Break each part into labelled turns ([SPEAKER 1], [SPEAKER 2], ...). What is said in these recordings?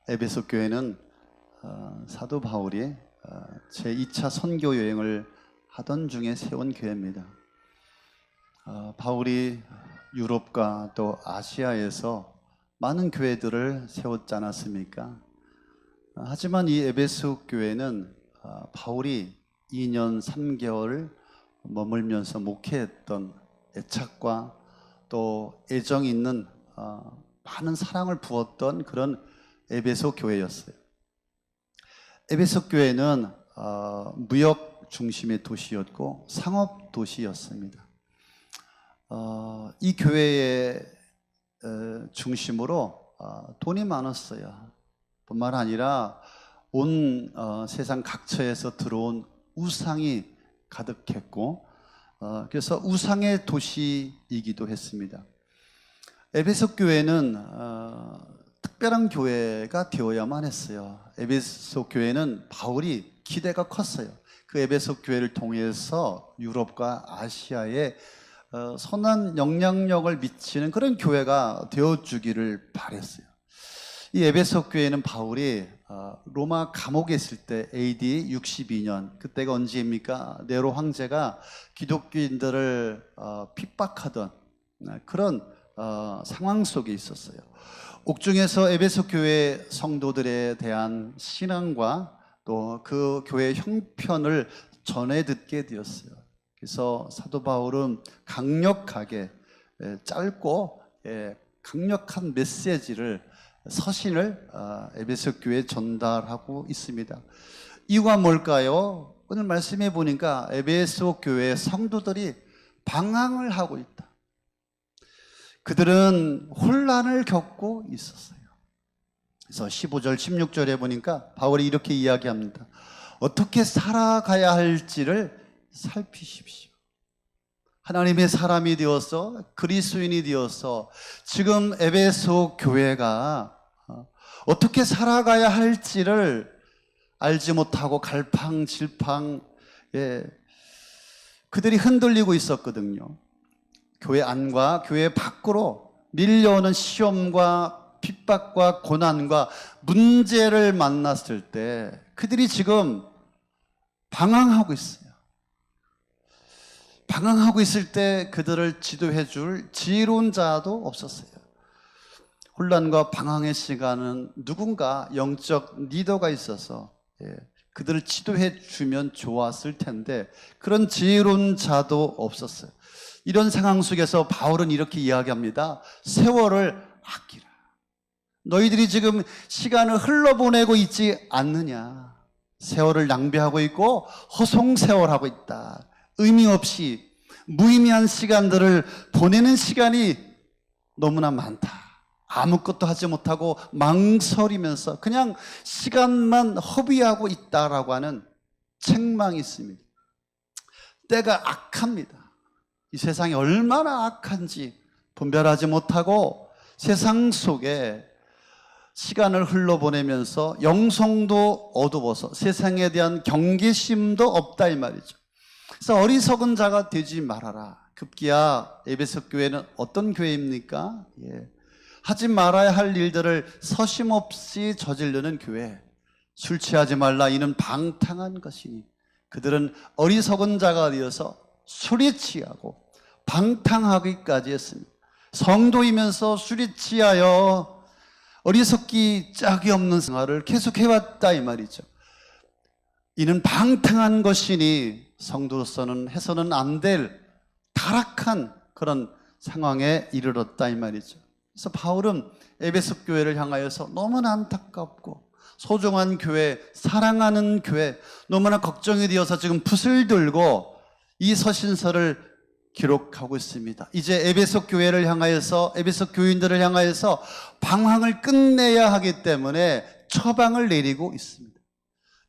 [SPEAKER 1] 에베소 교회는 사도 바울이 제2차 선교 여행을 하던 중에 세운 교회입니다. 바울이 유럽과 또 아시아에서 많은 교회들을 세웠지 않았습니까? 하지만 이 에베소 교회는 바울이 2년 3개월 머물면서 목회했던 애착과 또 애정 있는 많은 사랑을 부었던 그런 에베소 교회였어요. 에베소 교회는 무역 중심의 도시였고 상업 도시였습니다. 이 교회의 중심으로 돈이 많았어요. 뿐만 아니라 온 세상 각처에서 들어온 우상이 가득했고, 그래서 우상의 도시이기도 했습니다. 에베소 교회는 특별한 교회가 되어야만 했어요. 에베소 교회는 바울이 기대가 컸어요. 그 에베소 교회를 통해서 유럽과 아시아에 선한 영향력을 미치는 그런 교회가 되어주기를 바랬어요. 이 에베소 교회는 바울이 로마 감옥에 있을 때 AD 62년, 그때가 언제입니까? 네로 황제가 기독교인들을 핍박하던 그런 상황 속에 있었어요. 옥중에서 에베소 교회 성도들에 대한 신앙과 또 그 교회의 형편을 전해 듣게 되었어요. 그래서 사도 바울은 강력하게 짧고 강력한 메시지를 서신을 에베소 교회에 전달하고 있습니다. 이유가 뭘까요? 오늘 말씀해 보니까 에베소 교회 성도들이 방황을 하고 있다. 그들은 혼란을 겪고 있었어요. 그래서 15절 16절에 보니까 바울이 이렇게 이야기합니다. 어떻게 살아가야 할지를 살피십시오. 하나님의 사람이 되어서 그리스도인이 되어서 지금 에베소 교회가 어떻게 살아가야 할지를 알지 못하고 갈팡질팡 그들이 흔들리고 있었거든요. 교회 안과 교회 밖으로 밀려오는 시험과 핍박과 고난과 문제를 만났을 때 그들이 지금 방황하고 있어요. 방황하고 있을 때 그들을 지도해 줄 지혜로운 자도 없었어요. 혼란과 방황의 시간은 누군가 영적 리더가 있어서 그들을 지도해 주면 좋았을 텐데 그런 지혜로운 자도 없었어요. 이런 상황 속에서 바울은 이렇게 이야기합니다. 세월을 아끼라. 너희들이 지금 시간을 흘러보내고 있지 않느냐. 세월을 낭비하고 있고 허송세월하고 있다. 의미 없이 무의미한 시간들을 보내는 시간이 너무나 많다. 아무것도 하지 못하고 망설이면서 그냥 시간만 허비하고 있다라고 하는 책망이 있습니다. 때가 악합니다. 이 세상이 얼마나 악한지 분별하지 못하고 세상 속에 시간을 흘러보내면서 영성도 어두워서 세상에 대한 경계심도 없다 이 말이죠. 그래서 어리석은 자가 되지 말아라. 급기야 에베소 교회는 어떤 교회입니까? 하지 말아야 할 일들을 서심없이 저지르는 교회. 술 취하지 말라 이는 방탕한 것이니 그들은 어리석은 자가 되어서 술에 취하고 방탕하기까지 했습니다. 성도이면서 술에 취하여 어리석기 짝이 없는 생활을 계속 해왔다 이 말이죠. 이는 방탕한 것이니 성도로서는 해서는 안 될 타락한 그런 상황에 이르렀다 이 말이죠. 그래서 바울은 에베소 교회를 향하여서 너무나 안타깝고 소중한 교회, 사랑하는 교회, 너무나 걱정이 되어서 지금 붓을 들고 이 서신서를 기록하고 있습니다. 이제 에베소 교회를 향하여서, 에베소 교인들을 향하여서 방황을 끝내야 하기 때문에 처방을 내리고 있습니다.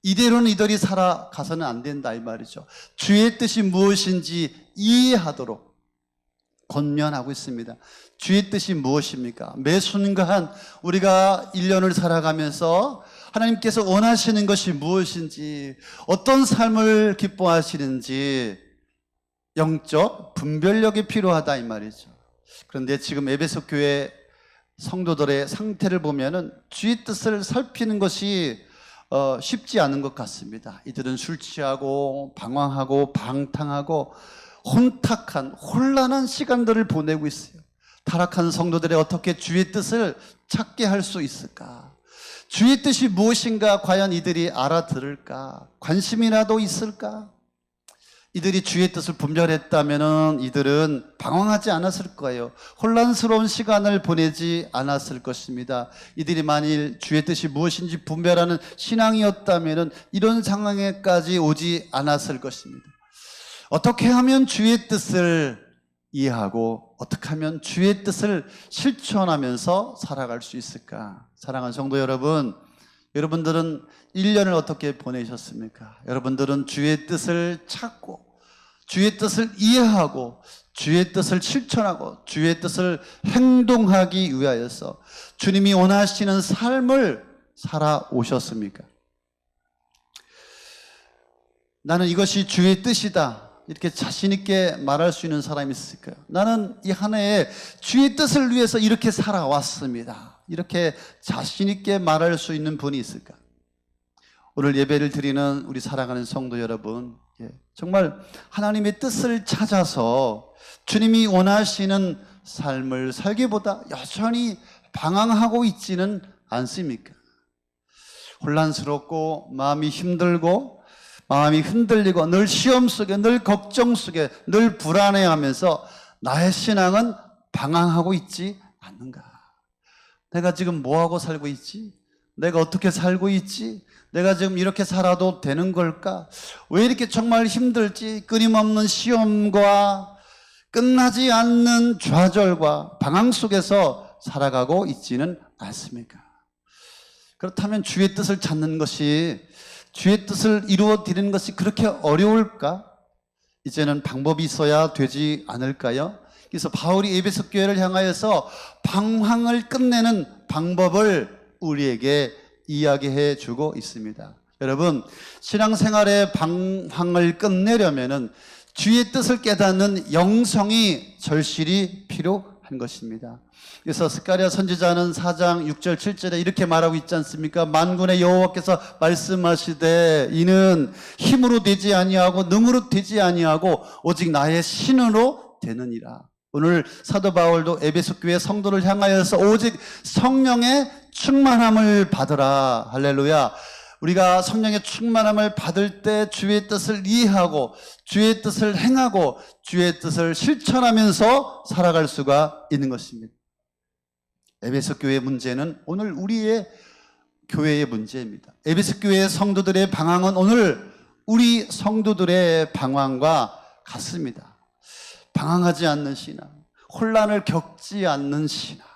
[SPEAKER 1] 이대로는 이들이 살아가서는 안 된다 이 말이죠. 주의 뜻이 무엇인지 이해하도록 권면하고 있습니다. 주의 뜻이 무엇입니까? 매 순간 우리가 1년을 살아가면서 하나님께서 원하시는 것이 무엇인지, 어떤 삶을 기뻐하시는지 영적 분별력이 필요하다 이 말이죠. 그런데 지금 에베소 교회 성도들의 상태를 보면은 주의 뜻을 살피는 것이 쉽지 않은 것 같습니다. 이들은 술 취하고 방황하고 방탕하고 혼탁한 혼란한 시간들을 보내고 있어요. 타락한 성도들이 어떻게 주의 뜻을 찾게 할 수 있을까? 주의 뜻이 무엇인가 과연 이들이 알아들을까? 관심이라도 있을까? 이들이 주의 뜻을 분별했다면 이들은 방황하지 않았을 거예요. 혼란스러운 시간을 보내지 않았을 것입니다. 이들이 만일 주의 뜻이 무엇인지 분별하는 신앙이었다면 이런 상황에까지 오지 않았을 것입니다. 어떻게 하면 주의 뜻을 이해하고 어떻게 하면 주의 뜻을 실천하면서 살아갈 수 있을까? 사랑하는 성도 여러분, 여러분들은 1년을 어떻게 보내셨습니까? 여러분들은 주의 뜻을 찾고 주의 뜻을 이해하고 주의 뜻을 실천하고 주의 뜻을 행동하기 위하여서 주님이 원하시는 삶을 살아오셨습니까? 나는 이것이 주의 뜻이다, 이렇게 자신 있게 말할 수 있는 사람이 있을까요? 나는 이 한 해에 주의 뜻을 위해서 이렇게 살아왔습니다, 이렇게 자신 있게 말할 수 있는 분이 있을까? 오늘 예배를 드리는 우리 사랑하는 성도 여러분, 정말 하나님의 뜻을 찾아서 주님이 원하시는 삶을 살기보다 여전히 방황하고 있지는 않습니까? 혼란스럽고 마음이 힘들고 마음이 흔들리고 늘 시험 속에 늘 걱정 속에 늘 불안해하면서 나의 신앙은 방황하고 있지 않는가? 내가 지금 뭐하고 살고 있지? 내가 어떻게 살고 있지? 내가 지금 이렇게 살아도 되는 걸까? 왜 이렇게 정말 힘들지? 끊임없는 시험과 끝나지 않는 좌절과 방황 속에서 살아가고 있지는 않습니까? 그렇다면 주의 뜻을 찾는 것이, 주의 뜻을 이루어 드리는 것이 그렇게 어려울까? 이제는 방법이 있어야 되지 않을까요? 그래서 바울이 에베소 교회를 향하여서 방황을 끝내는 방법을 우리에게 이야기해 주고 있습니다. 여러분, 신앙생활의 방황을 끝내려면은 주의 뜻을 깨닫는 영성이 절실히 필요한 것입니다. 그래서 스가랴 선지자는 4장 6절 7절에 이렇게 말하고 있지 않습니까? 만군의 여호와께서 말씀하시되 이는 힘으로 되지 아니하고 능으로 되지 아니하고 오직 나의 신으로 되느니라. 오늘 사도 바울도 에베소 교회 성도를 향하여서 오직 성령의 충만함을 받으라. 할렐루야. 우리가 성령의 충만함을 받을 때 주의 뜻을 이해하고 주의 뜻을 행하고 주의 뜻을 실천하면서 살아갈 수가 있는 것입니다. 에베소 교회의 문제는 오늘 우리의 교회의 문제입니다. 에베소 교회의 성도들의 방황은 오늘 우리 성도들의 방황과 같습니다. 방황하지 않는 신앙, 혼란을 겪지 않는 신앙,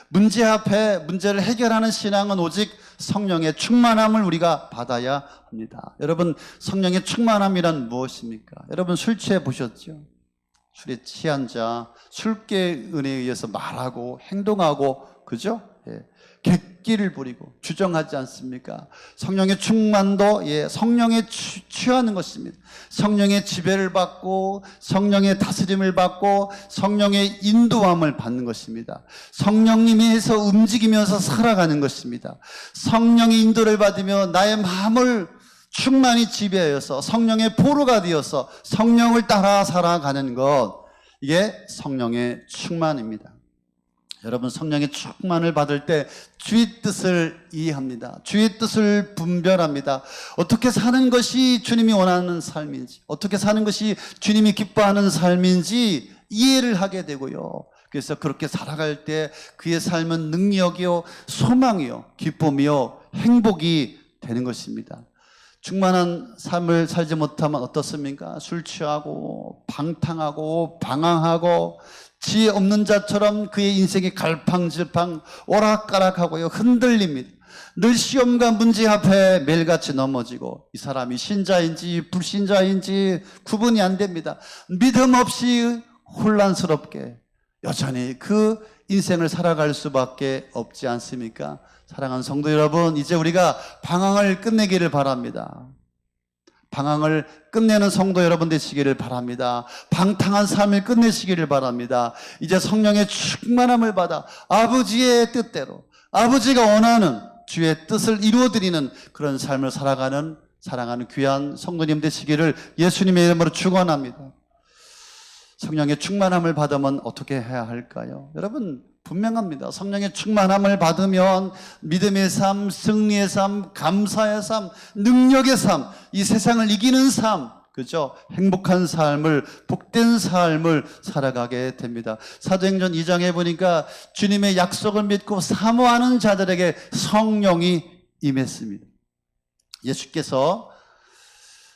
[SPEAKER 1] 문제 앞에 문제를 해결하는 신앙은 오직 성령의 충만함을 우리가 받아야 합니다. 여러분, 성령의 충만함이란 무엇입니까? 여러분, 술 취해 보셨죠? 술에 취한 자, 술깨의 은혜에 의해서 말하고 행동하고, 그죠? 객기를 부리고 주정하지 않습니까? 성령의 충만도 성령에 취하는 것입니다. 성령의 지배를 받고 성령의 다스림을 받고 성령의 인도함을 받는 것입니다. 성령님이 해서 움직이면서 살아가는 것입니다. 성령의 인도를 받으며 나의 마음을 충만히 지배하여서 성령의 포로가 되어서 성령을 따라 살아가는 것, 이게 성령의 충만입니다. 여러분, 성령의 충만을 받을 때 주의 뜻을 이해합니다. 주의 뜻을 분별합니다. 어떻게 사는 것이 주님이 원하는 삶인지, 어떻게 사는 것이 주님이 기뻐하는 삶인지 이해를 하게 되고요. 그래서 그렇게 살아갈 때 그의 삶은 능력이요, 소망이요, 기쁨이요, 행복이 되는 것입니다. 충만한 삶을 살지 못하면 어떻습니까? 술 취하고 방탕하고 방황하고 지혜 없는 자처럼 그의 인생이 갈팡질팡 오락가락하고요, 흔들립니다. 늘 시험과 문제 앞에 매일같이 넘어지고 이 사람이 신자인지 불신자인지 구분이 안 됩니다. 믿음 없이 혼란스럽게 여전히 그 인생을 살아갈 수밖에 없지 않습니까? 사랑하는 성도 여러분, 이제 우리가 방황을 끝내기를 바랍니다. 방황을 끝내는 성도 여러분 되시기를 바랍니다. 방탕한 삶을 끝내시기를 바랍니다. 이제 성령의 충만함을 받아 아버지의 뜻대로, 아버지가 원하는 주의 뜻을 이루어드리는 그런 삶을 살아가는 사랑하는 귀한 성도님 되시기를 예수님의 이름으로 축원합니다. 성령의 충만함을 받으면 어떻게 해야 할까요? 여러분 분명합니다. 성령의 충만함을 받으면 믿음의 삶, 승리의 삶, 감사의 삶, 능력의 삶, 이 세상을 이기는 삶, 그죠? 행복한 삶을, 복된 삶을 살아가게 됩니다. 사도행전 2장에 보니까 주님의 약속을 믿고 사모하는 자들에게 성령이 임했습니다. 예수께서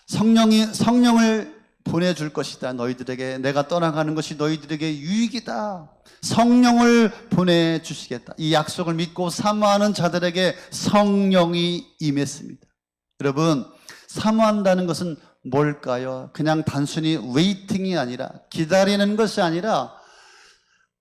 [SPEAKER 1] 성령을 보내줄 것이다. 너희들에게 내가 떠나가는 것이 너희들에게 유익이다. 성령을 보내주시겠다. 이 약속을 믿고 사모하는 자들에게 성령이 임했습니다. 여러분, 사모한다는 것은 뭘까요? 그냥 단순히 웨이팅이 아니라, 기다리는 것이 아니라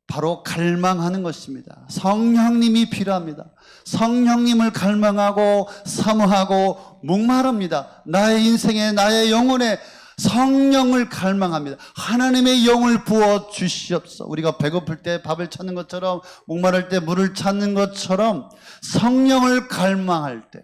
[SPEAKER 1] 바로 갈망하는 것입니다. 성령님이 필요합니다. 성령님을 갈망하고 사모하고 목마릅니다. 나의 인생에, 나의 영혼에 성령을 갈망합니다. 하나님의 영을 부어 주시옵소서. 우리가 배고플 때 밥을 찾는 것처럼, 목마를 때 물을 찾는 것처럼 성령을 갈망할 때,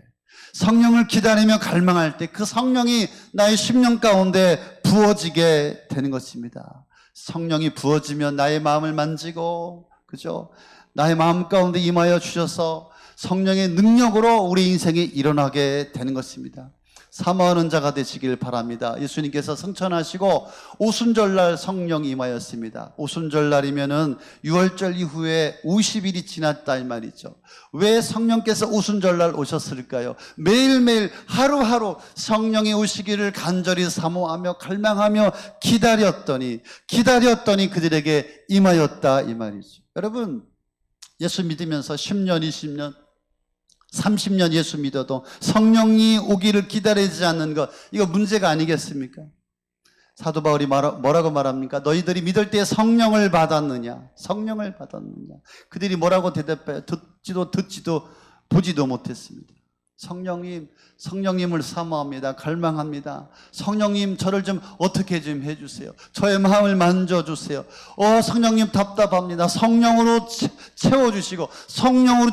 [SPEAKER 1] 성령을 기다리며 갈망할 때 그 성령이 나의 심령 가운데 부어지게 되는 것입니다. 성령이 부어지면 나의 마음을 만지고, 그죠? 나의 마음 가운데 임하여 주셔서 성령의 능력으로 우리 인생이 일어나게 되는 것입니다. 사모하는 자가 되시길 바랍니다. 예수님께서 성천하시고 오순절날 성령이 임하였습니다. 오순절날이면은 6월절 이후에 50일이 지났다 이 말이죠. 왜 성령께서 오순절날 오셨을까요? 매일매일 하루하루 성령이 오시기를 간절히 사모하며 갈망하며 기다렸더니 그들에게 임하였다 이 말이죠. 여러분, 예수 믿으면서 10년, 20년, 30년 예수 믿어도 성령이 오기를 기다리지 않는 것, 이거 문제가 아니겠습니까? 사도 바울이 뭐라고 말합니까? 너희들이 믿을 때 성령을 받았느냐? 성령을 받았느냐? 그들이 뭐라고 대답해요? 듣지도 보지도 못했습니다. 성령님을 사모합니다. 갈망합니다. 성령님, 저를 좀 어떻게 좀 해주세요. 저의 마음을 만져주세요. 성령님 답답합니다. 성령으로 채워주시고, 성령으로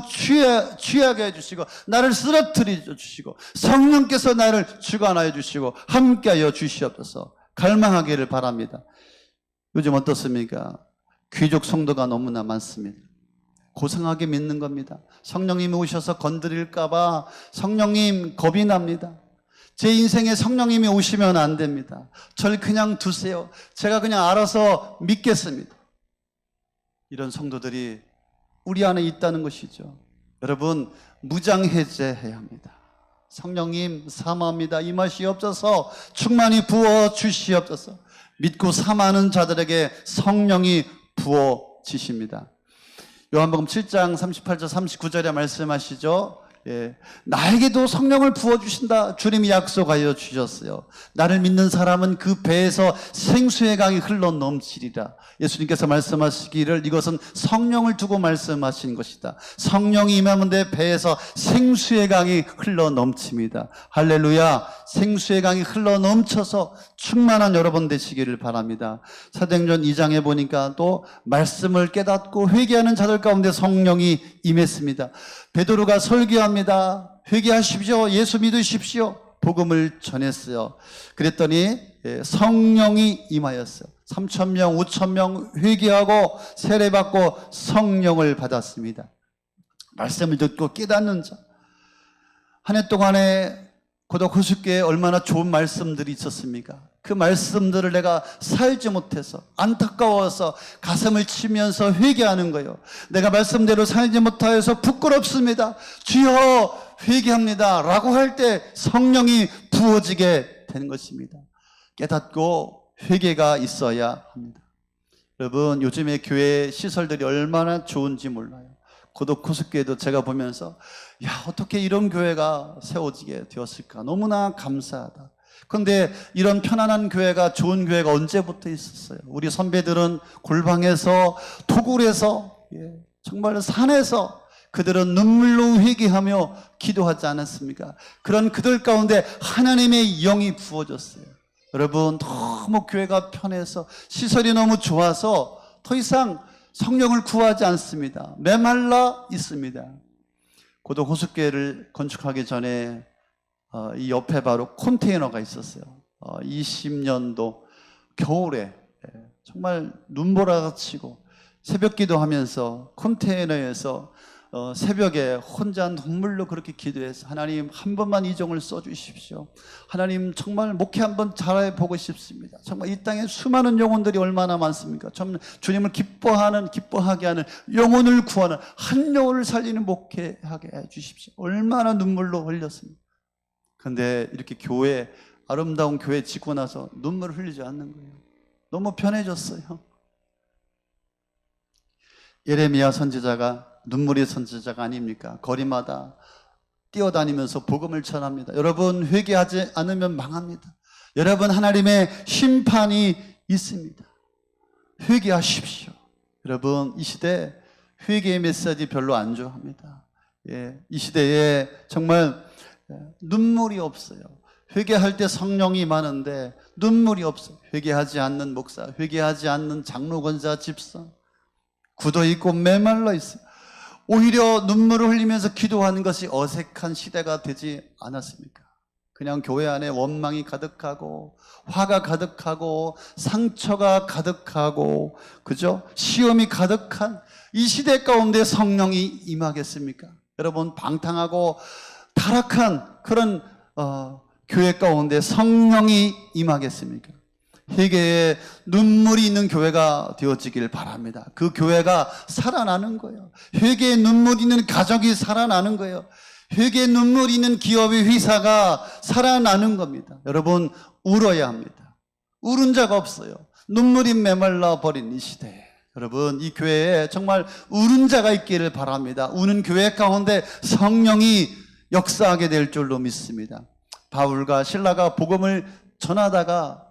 [SPEAKER 1] 취하게 해주시고, 나를 쓰러뜨려 주시고, 성령께서 나를 주관하여 주시고, 함께하여 주시옵소서. 갈망하기를 바랍니다. 요즘 어떻습니까? 귀족 성도가 너무나 많습니다. 고상하게 믿는 겁니다. 성령님이 오셔서 건드릴까봐 성령님 겁이 납니다. 제 인생에 성령님이 오시면 안 됩니다. 절 그냥 두세요. 제가 그냥 알아서 믿겠습니다. 이런 성도들이 우리 안에 있다는 것이죠. 여러분, 무장해제해야 합니다. 성령님 사모합니다. 임하시옵소서. 충만히 부어 주시옵소서. 믿고 사모하는 자들에게 성령이 부어지십니다. 요한복음 7장 38절 39절에 말씀하시죠. 나에게도 성령을 부어주신다. 주님이 약속하여 주셨어요. 나를 믿는 사람은 그 배에서 생수의 강이 흘러 넘치리라. 예수님께서 말씀하시기를 이것은 성령을 두고 말씀하신 것이다. 성령이 임하면 내 배에서 생수의 강이 흘러 넘칩니다. 할렐루야. 생수의 강이 흘러 넘쳐서 충만한 여러분 되시기를 바랍니다. 사도행전 2장에 보니까 또 말씀을 깨닫고 회개하는 자들 가운데 성령이 임했습니다. 베드로가 설교합니다. 회개하십시오. 예수 믿으십시오. 복음을 전했어요. 그랬더니 성령이 임하였어요. 3,000명, 5,000명 회개하고 세례받고 성령을 받았습니다. 말씀을 듣고 깨닫는 자. 한 해 동안에 고독 호숫교에 얼마나 좋은 말씀들이 있었습니까? 그 말씀들을 내가 살지 못해서 안타까워서 가슴을 치면서 회개하는 거예요. 내가 말씀대로 살지 못하여서 부끄럽습니다. 주여 회개합니다 라고 할 때 성령이 부어지게 되는 것입니다. 깨닫고 회개가 있어야 합니다. 여러분, 요즘에 교회 시설들이 얼마나 좋은지 몰라요. 고독 호숫교회도 제가 보면서 어떻게 이런 교회가 세워지게 되었을까 너무나 감사하다. 그런데 이런 편안한 교회가, 좋은 교회가 언제부터 있었어요? 우리 선배들은 골방에서, 토굴에서, 정말 산에서 그들은 눈물로 회개하며 기도하지 않았습니까? 그런 그들 가운데 하나님의 영이 부어졌어요. 여러분, 너무 교회가 편해서 시설이 너무 좋아서 더 이상 성령을 구하지 않습니다. 메말라 있습니다. 고도 호숫교회를 건축하기 전에 이 옆에 바로 컨테이너가 있었어요. 20년도 겨울에 정말 눈보라가 치고 새벽 기도하면서 컨테이너에서 새벽에 혼자 눈물로 그렇게 기도해서 하나님 한 번만 이 종을 써주십시오. 하나님 정말 목회 한번 잘해보고 싶습니다. 정말 이 땅에 수많은 영혼들이 얼마나 많습니까? 정말 주님을 기뻐하게 하는 영혼을 구하는 한 영혼을 살리는 목회하게 해주십시오. 얼마나 눈물로 흘렸습니다. 그런데 이렇게 아름다운 교회 짓고 나서 눈물을 흘리지 않는 거예요. 너무 편해졌어요. 예레미야 선지자가 눈물의 선지자가 아닙니까? 거리마다 뛰어다니면서 복음을 전합니다. 여러분, 회개하지 않으면 망합니다. 여러분, 하나님의 심판이 있습니다. 회개하십시오. 여러분, 이 시대 회개의 메시지 별로 안 좋아합니다. 이 시대에 정말 눈물이 없어요. 회개할 때 성령이 많은데 눈물이 없어요. 회개하지 않는 목사, 회개하지 않는 장로, 권사, 집사, 굳어있고 메말라 있어요. 오히려 눈물을 흘리면서 기도하는 것이 어색한 시대가 되지 않았습니까? 그냥 교회 안에 원망이 가득하고 화가 가득하고 상처가 가득하고 그죠? 시험이 가득한 이 시대 가운데 성령이 임하겠습니까? 여러분, 방탕하고 타락한 그런 교회 가운데 성령이 임하겠습니까? 회개에 눈물이 있는 교회가 되어지길 바랍니다. 그 교회가 살아나는 거예요. 회개에 눈물이 있는 가족이 살아나는 거예요. 회개에 눈물이 있는 기업의 회사가 살아나는 겁니다. 여러분, 울어야 합니다. 울은 자가 없어요. 눈물이 메말라 버린 이 시대에 여러분, 이 교회에 정말 우는 자가 있기를 바랍니다. 우는 교회 가운데 성령이 역사하게 될 줄로 믿습니다. 바울과 실라가 복음을 전하다가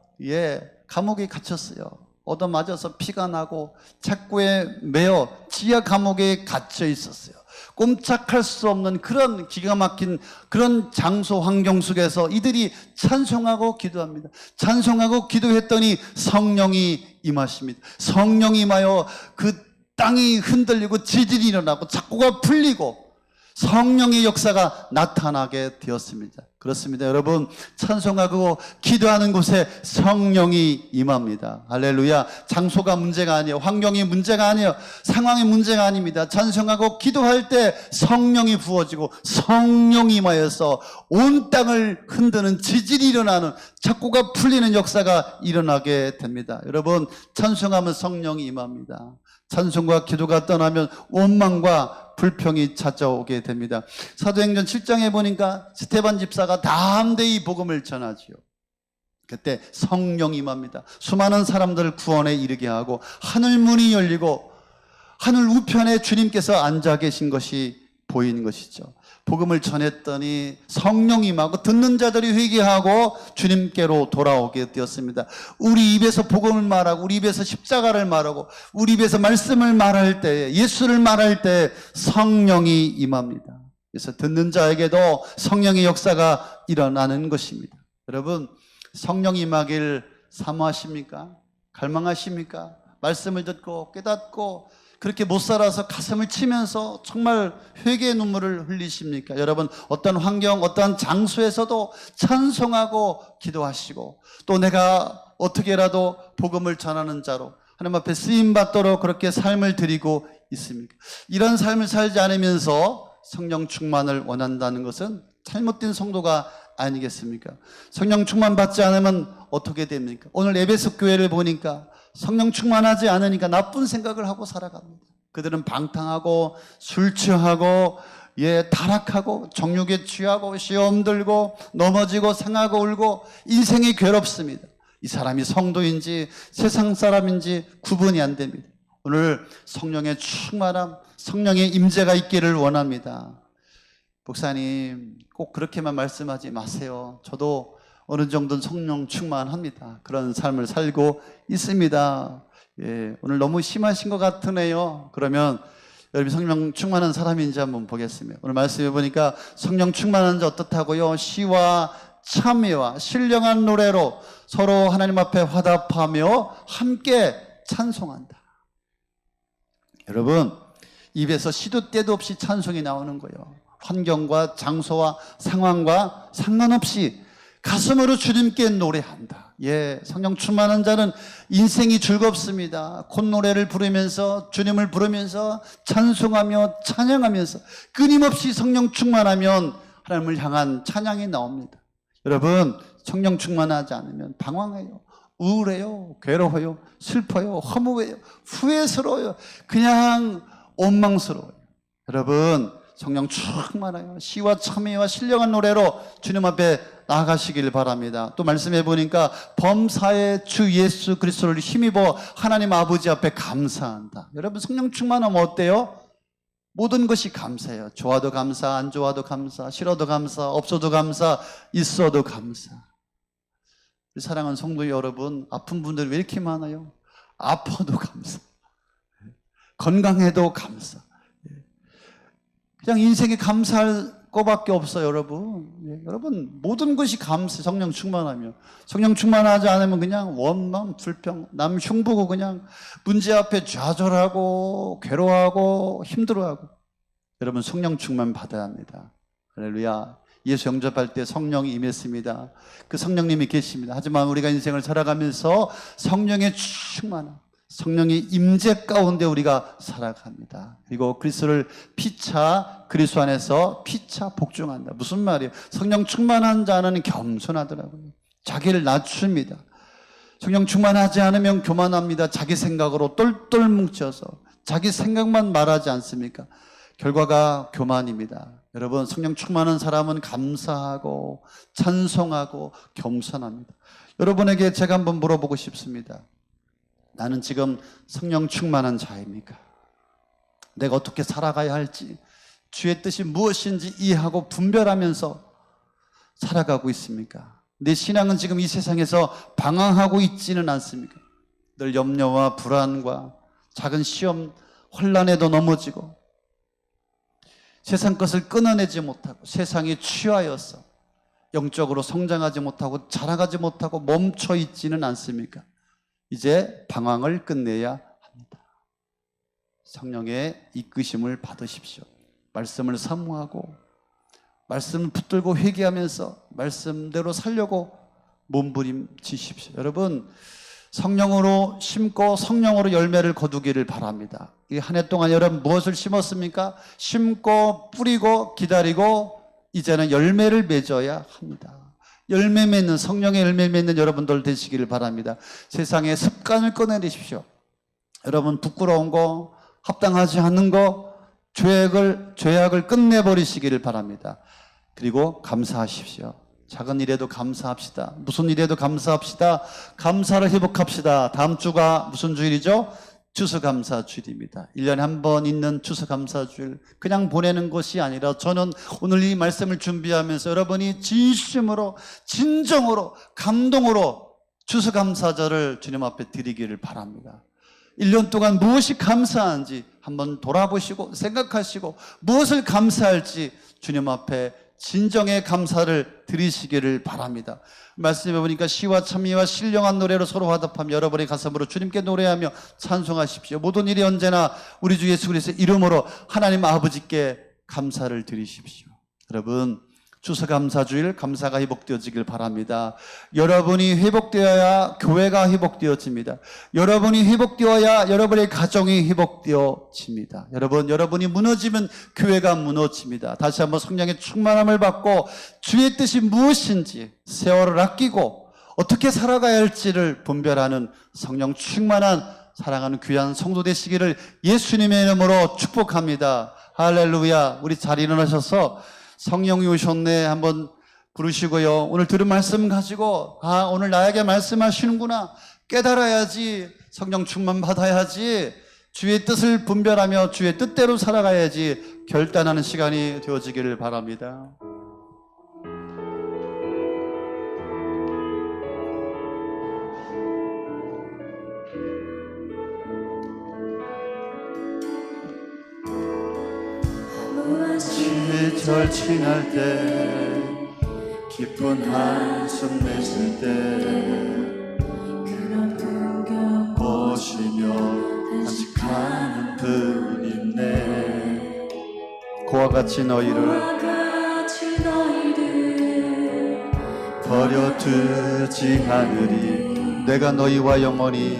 [SPEAKER 1] 감옥에 갇혔어요. 얻어맞아서 피가 나고 착고에 매어 지하 감옥에 갇혀 있었어요. 꼼짝할 수 없는 그런 기가 막힌 그런 장소 환경 속에서 이들이 찬송하고 기도합니다. 찬송하고 기도했더니 성령이 임하십니다. 성령이 임하여 그 땅이 흔들리고 지진이 일어나고 착고가 풀리고 성령의 역사가 나타나게 되었습니다. 그렇습니다. 여러분, 찬송하고 기도하는 곳에 성령이 임합니다. 할렐루야. 장소가 문제가 아니에요. 환경이 문제가 아니에요. 상황이 문제가 아닙니다. 찬송하고 기도할 때 성령이 부어지고 성령이 임하여서 온 땅을 흔드는 지진이 일어나는 착고가 풀리는 역사가 일어나게 됩니다. 여러분, 찬송하면 성령이 임합니다. 찬송과 기도가 떠나면 원망과 불평이 찾아오게 됩니다. 사도행전 7장에 보니까 스데반 집사가 담대히 복음을 전하지요. 그때 성령이 임합니다. 수많은 사람들을 구원에 이르게 하고 하늘 문이 열리고 하늘 우편에 주님께서 앉아 계신 것이 보이는 것이죠. 복음을 전했더니 성령이 임하고 듣는 자들이 회개하고 주님께로 돌아오게 되었습니다. 우리 입에서 복음을 말하고 우리 입에서 십자가를 말하고 우리 입에서 말씀을 말할 때, 예수를 말할 때 성령이 임합니다. 그래서 듣는 자에게도 성령의 역사가 일어나는 것입니다. 여러분, 성령 임하길 사모하십니까? 갈망하십니까? 말씀을 듣고 깨닫고 그렇게 못 살아서 가슴을 치면서 정말 회개의 눈물을 흘리십니까? 여러분, 어떤 환경, 어떤 장소에서도 찬송하고 기도하시고 또 내가 어떻게라도 복음을 전하는 자로 하나님 앞에 쓰임받도록 그렇게 삶을 드리고 있습니까? 이런 삶을 살지 않으면서 성령 충만을 원한다는 것은 잘못된 성도가 아니겠습니까? 성령 충만 받지 않으면 어떻게 됩니까? 오늘 에베소 교회를 보니까 성령 충만하지 않으니까 나쁜 생각을 하고 살아갑니다. 그들은 방탕하고 술 취하고 타락하고 정욕에 취하고 시험 들고 넘어지고 상하고 울고 인생이 괴롭습니다. 이 사람이 성도인지 세상 사람인지 구분이 안 됩니다. 오늘 성령의 충만함, 성령의 임재가 있기를 원합니다. 목사님, 꼭 그렇게만 말씀하지 마세요. 저도 어느 정도는 성령 충만합니다. 그런 삶을 살고 있습니다. 오늘 너무 심하신 것 같으네요. 그러면 여러분 성령 충만한 사람인지 한번 보겠습니다. 오늘 말씀해 보니까 성령 충만한 자 어떻다고요? 시와 참회와 신령한 노래로 서로 하나님 앞에 화답하며 함께 찬송한다. 여러분, 입에서 시도 때도 없이 찬송이 나오는 거예요. 환경과 장소와 상황과 상관없이 가슴으로 주님께 노래한다. 예, 성령 충만한 자는 인생이 즐겁습니다. 콧노래를 부르면서 주님을 부르면서 찬송하며 찬양하면서 끊임없이 성령 충만하면 하나님을 향한 찬양이 나옵니다. 여러분, 성령 충만하지 않으면 방황해요, 우울해요, 괴로워요, 슬퍼요, 허무해요, 후회스러워요, 그냥 원망스러워요. 여러분, 성령 충만하여 시와 참회와 신령한 노래로 주님 앞에 나아가시길 바랍니다. 또 말씀해 보니까 범사의 주 예수 그리스도를 힘입어 하나님 아버지 앞에 감사한다. 여러분, 성령 충만하면 어때요? 모든 것이 감사해요. 좋아도 감사, 안 좋아도 감사, 싫어도 감사, 없어도 감사, 있어도 감사. 사랑하는 성도 여러분, 아픈 분들이 왜 이렇게 많아요? 아파도 감사, 건강해도 감사. 그냥 인생에 감사할 거밖에 없어요, 여러분. 예, 여러분, 모든 것이 감사, 성령 충만하며. 성령 충만하지 않으면 그냥 원망, 불평, 남 흉보고 그냥 문제 앞에 좌절하고 괴로워하고 힘들어하고. 여러분, 성령 충만 받아야 합니다. 할렐루야. 예수 영접할 때 성령이 임했습니다. 그 성령님이 계십니다. 하지만 우리가 인생을 살아가면서 성령의 충만함, 성령의 임재 가운데 우리가 살아갑니다. 그리고 그리스도를 피차 그리스도 안에서 피차 복종한다. 무슨 말이에요? 성령 충만한 자는 겸손하더라고요. 자기를 낮춥니다. 성령 충만하지 않으면 교만합니다. 자기 생각으로 똘똘 뭉쳐서 자기 생각만 말하지 않습니까? 결과가 교만입니다. 여러분, 성령 충만한 사람은 감사하고 찬송하고 겸손합니다. 여러분에게 제가 한번 물어보고 싶습니다. 나는 지금 성령 충만한 자입니까? 내가 어떻게 살아가야 할지, 주의 뜻이 무엇인지 이해하고 분별하면서 살아가고 있습니까? 내 신앙은 지금 이 세상에서 방황하고 있지는 않습니까? 늘 염려와 불안과 작은 시험, 혼란에도 넘어지고 세상 것을 끊어내지 못하고 세상에 취하여서 영적으로 성장하지 못하고 자라가지 못하고 멈춰 있지는 않습니까? 이제 방황을 끝내야 합니다. 성령의 이끄심을 받으십시오. 말씀을 사모하고 말씀을 붙들고 회개하면서 말씀대로 살려고 몸부림치십시오. 여러분, 성령으로 심고 성령으로 열매를 거두기를 바랍니다. 이 한 해 동안 여러분 무엇을 심었습니까? 심고 뿌리고 기다리고 이제는 열매를 맺어야 합니다. 열매 맺는, 성령의 열매 맺는 여러분들 되시기를 바랍니다. 세상의 습관을 꺼내내십시오. 여러분, 부끄러운 거, 합당하지 않는 거, 죄악을 끝내버리시기를 바랍니다. 그리고 감사하십시오. 작은 일에도 감사합시다. 무슨 일에도 감사합시다. 감사를 회복합시다. 다음 주가 무슨 주일이죠? 추수감사주일입니다. 1년에 한 번 있는 추수감사주일, 그냥 보내는 것이 아니라 저는 오늘 이 말씀을 준비하면서 여러분이 진심으로, 진정으로, 감동으로 추수감사절을 주님 앞에 드리기를 바랍니다. 1년 동안 무엇이 감사한지 한번 돌아보시고 생각하시고 무엇을 감사할지 주님 앞에 진정의 감사를 드리시기를 바랍니다. 말씀해 보니까 시와 참미와 신령한 노래로 서로 화답하며 여러분의 가슴으로 주님께 노래하며 찬송하십시오. 모든 일이 언제나 우리 주 예수 그리스도의 이름으로 하나님 아버지께 감사를 드리십시오. 여러분, 추수감사주일 감사가 회복되어지길 바랍니다. 여러분이 회복되어야 교회가 회복되어집니다. 여러분이 회복되어야 여러분의 가정이 회복되어집니다. 여러분이 무너지면 교회가 무너집니다. 다시 한번 성령의 충만함을 받고 주의 뜻이 무엇인지 세월을 아끼고 어떻게 살아가야 할지를 분별하는 성령 충만한 사랑하는 귀한 성도 되시기를 예수님의 이름으로 축복합니다. 할렐루야. 우리 잘 일어나셔서 성령이 오셨네 한번 부르시고요. 오늘 들은 말씀 가지고 오늘 나에게 말씀하시는구나 깨달아야지. 성령 충만 받아야지. 주의 뜻을 분별하며 주의 뜻대로 살아가야지 결단하는 시간이 되어지기를 바랍니다. 절친할 때 깊은 한숨 내쉴 때
[SPEAKER 2] 그런 풍경
[SPEAKER 1] 보시며 안식하는 분 있네. 그와 같이 너희를 버려두지 않으리. 내가 너희와 영원히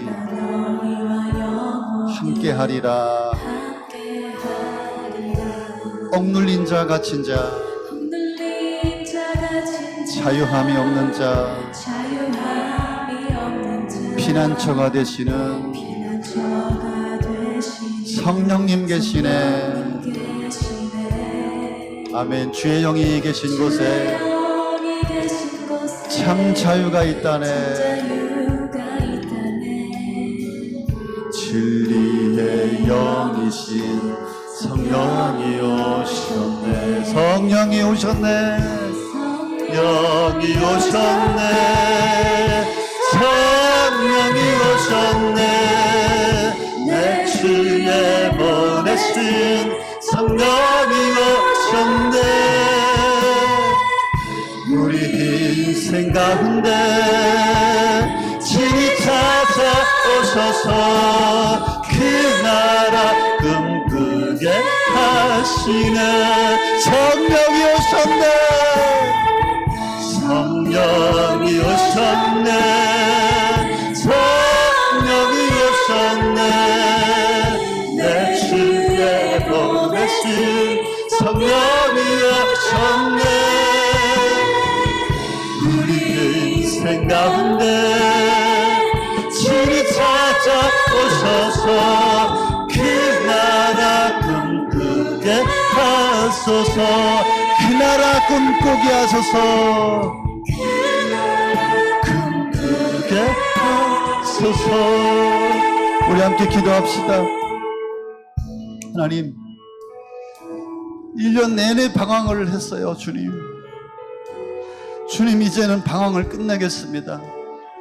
[SPEAKER 1] 함께하리라. 억눌린 자 갇힌 자 자유함이 없는 자 피난처가 되시는 성령님 계시네. 아멘. 주의 영이 계신 곳에 참 자유가 있다네. 진리의 영이신 성령이 오셨네. 성령이 오셨네. 영이 오셨네. 성령이 오셨네. 내 주에 보내신 성령이 오셨네. 우리 인생 가운데 진히 찾아오셔서 그 나라 꿈꾸게 하시네. 성령이 오셨네. 성령이 오셨네. 성령이 오셨네. 내 주에 보내신 성령이 오셨네. 우리 인생 가운데 진히 찾아오셔서 그 나라 꿈꾸게 하소서. 그 나라 꿈꾸게 하소서. 꿈꾸게 하소서. 우리 함께 기도합시다. 하나님, 1년 내내 방황을 했어요. 주님 이제는 방황을 끝내겠습니다.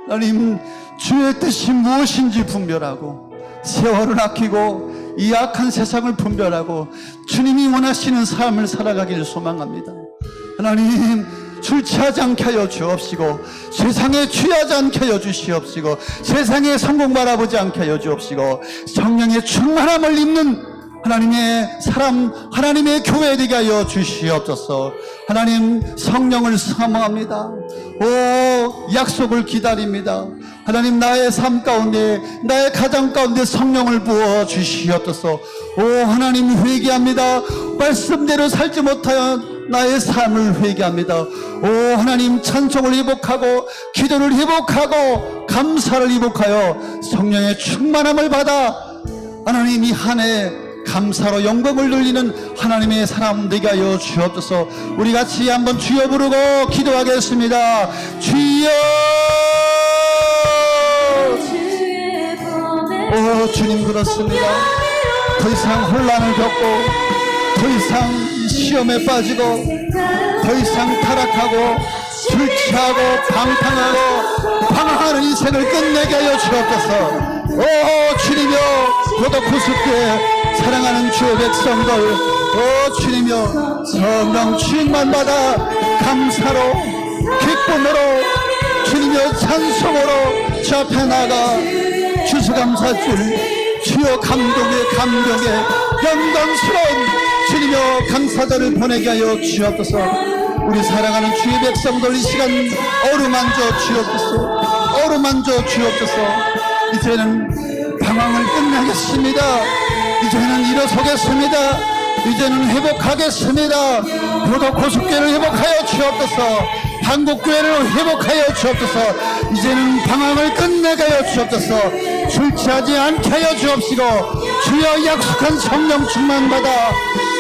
[SPEAKER 1] 하나님, 주의 뜻이 무엇인지 분별하고 세월을 아끼고 이 악한 세상을 분별하고 주님이 원하시는 삶을 살아가기를 소망합니다. 하나님, 술 취하지 않게 하여 주옵시고 세상에 취하지 않게 하여 주시옵시고 세상에 성공 바라보지 않게 하여 주옵시고 성령의 충만함을 입는 하나님의 사람, 하나님의 교회 되게 하여 주시옵소서. 하나님, 성령을 사모합니다. 오, 약속을 기다립니다. 하나님, 나의 삶 가운데, 나의 가정 가운데 성령을 부어 주시옵소서. 오, 하나님, 회개합니다. 말씀대로 살지 못하여 나의 삶을 회개합니다. 오, 하나님, 찬송을 회복하고 기도를 회복하고 감사를 회복하여 성령의 충만함을 받아 하나님 이 한 해 감사로 영광을 돌리는 하나님의 사람 되게 하여 주옵소서. 우리 같이 한번 주여 부르고 기도하겠습니다. 주여. 오, 주님, 그렇습니다. 더 이상 혼란을 겪고 더 이상 시험에 빠지고 더 이상 타락하고 술 취하고 방탕하고 방황하는 인생을 끝내게 하여 주옵소서. 오, 주님이여, 더더 구습게 사랑하는 주의 백성들, 오 주님이여, 성령 주님만 받아 감사로 기쁨으로 주님이여 찬송으로 저 앞에 나가 주수감사줄 주여 감동의 영광스러운 주님이여 감사절을 보내게 하여 주옵소서. 우리 사랑하는 주의 백성들 이 시간 어루만져 주옵소서. 어루만져 주옵소서. 이제는 방황을 끝내겠습니다. 이제는 일어서겠습니다. 이제는 회복하겠습니다. 고독 고속교회를 회복하여 주옵소서. 한국교회를 회복하여 주옵소서. 이제는 방황을 끝내게 하여 주옵소서. 술 취하지 않게 하여 주옵시고 주여 약속한 성령 충만받아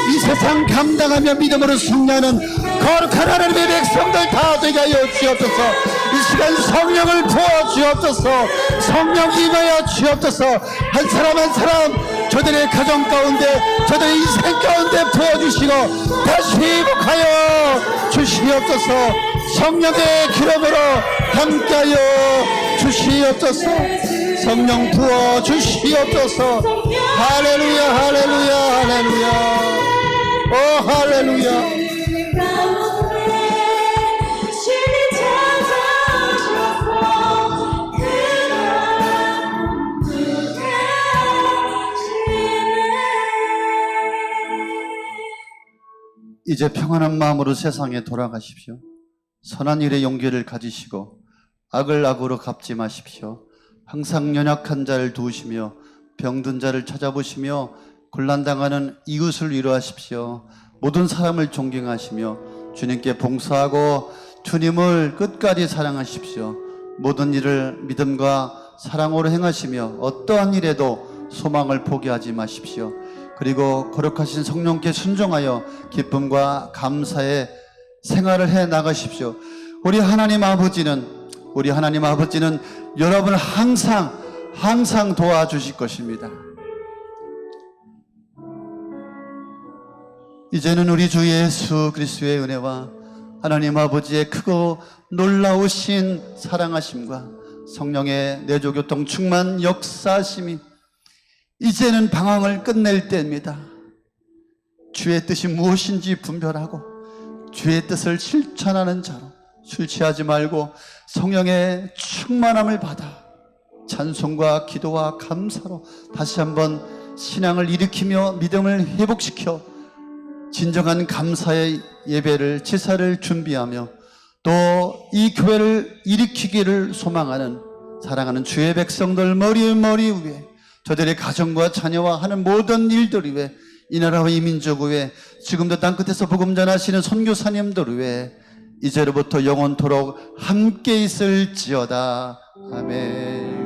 [SPEAKER 1] 이 세상 감당하며 믿음으로 승리하는 거룩한 하나님의 백성들 다 되게 하여 주옵소서. 이 시간 성령을 부어 주옵소서. 성령 임하여 주옵소서. 한 사람 한 사람 저들의 가정 가운데 저들의 인생 가운데 부어주시고 다시 회복하여 주시옵소서. 성령의 기름으로 함께하여 주시옵소서. 성령 부어 주시옵소서. 할렐루야 할렐루야 할렐루야. 오 할렐루야.
[SPEAKER 2] 가운데 주님 찾아오셔서 그런 누가
[SPEAKER 1] 이제 평안한 마음으로 세상에 돌아가십시오. 선한 일에 용기를 가지시고 악을 악으로 갚지 마십시오. 항상 연약한 자를 도우시며 병든 자를 찾아보시며 곤란당하는 이웃을 위로하십시오. 모든 사람을 존경하시며 주님께 봉사하고 주님을 끝까지 사랑하십시오. 모든 일을 믿음과 사랑으로 행하시며 어떠한 일에도 소망을 포기하지 마십시오. 그리고 거룩하신 성령께 순종하여 기쁨과 감사의 생활을 해 나가십시오. 우리 하나님 아버지는 여러분을 항상 도와주실 것입니다. 이제는 우리 주 예수 그리스도의 은혜와 하나님 아버지의 크고 놀라우신 사랑하심과 성령의 내조교통 충만 역사하심이 이제는 방황을 끝낼 때입니다. 주의 뜻이 무엇인지 분별하고 주의 뜻을 실천하는 자로 술 취하지 말고 성령의 충만함을 받아 찬송과 기도와 감사로 다시 한번 신앙을 일으키며 믿음을 회복시켜 진정한 감사의 예배를 제사를 준비하며 또 이 교회를 일으키기를 소망하는 사랑하는 주의 백성들 머리 위에 저들의 가정과 자녀와 하는 모든 일들 위에 이 나라와 이 민족 위에 지금도 땅끝에서 복음 전하시는 선교사님들 위에 이제로부터 영원토록 함께 있을지어다. 아멘.